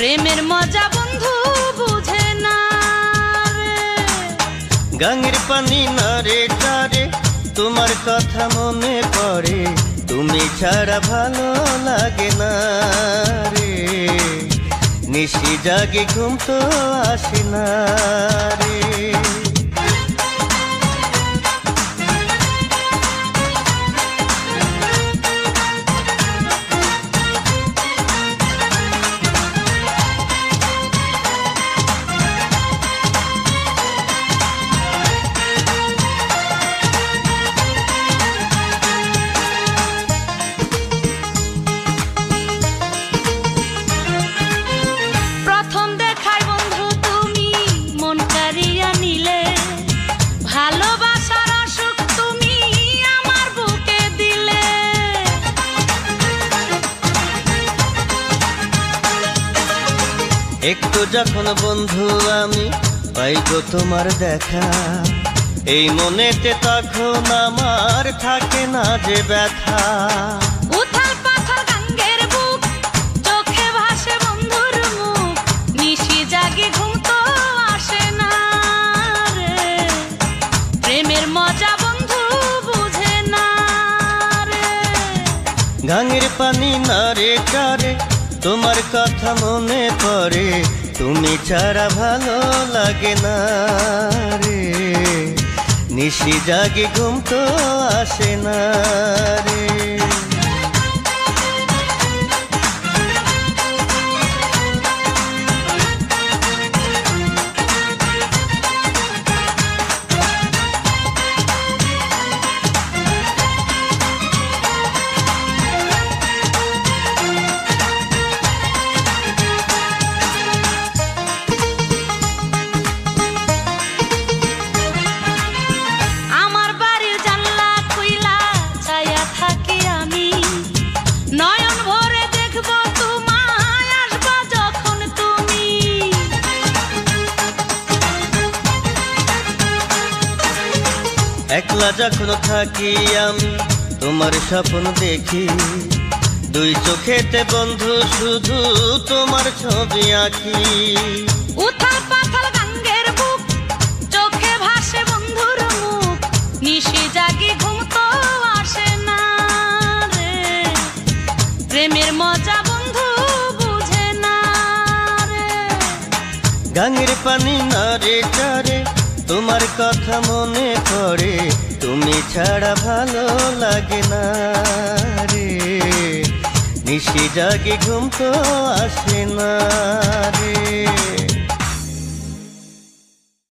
প্রেমের মজা বন্ধু বুঝে না রে। গাঙের পানি না রে তারে, তোমার কথা মনে পড়ে, তুমি ছাড়া ভালো লাগে না রে। নিশি জাগে ঘুম তো আসে না রে। একটু যখন বন্ধু আমি পাই গো তোমার দেখা, এই মনেতে তখন আমার থাকে না যে ব্যথা। উথাল পাথাল গাঙ্গের বুক, চোখে ভাসে বন্ধুর মুখ, নিশি জাগে ঘুম তো আসে না রে। প্রেমের মজা বন্ধু বুঝে না রে। গাঙের পানি না রে কারে, তোমার কথা মনে পড়ে, তুমি ছাড়া ভালো লাগে না রে। নিশি জাগে ঘুম তো আসে না রে। একলা যখন থাকি আমি তোমার স্বপ্ন দেখি, দুই চোখেতে বন্ধু শুধু তোমার ছবি আঁকি। উথাল পাথাল গাঙ্গের বুক, চোখে ভাসে বন্ধুর মুখ, নিশি জাগে ঘুম তো আসে না রে। প্রেমের মজা বন্ধু বুঝে না রে। গাঙের পানি না রে চারে, তোমার কথা মনে পড়ে, তুমি ছাড়া ভালো লাগে না রে। নিশি জাগে ঘুম তো আসে না রে।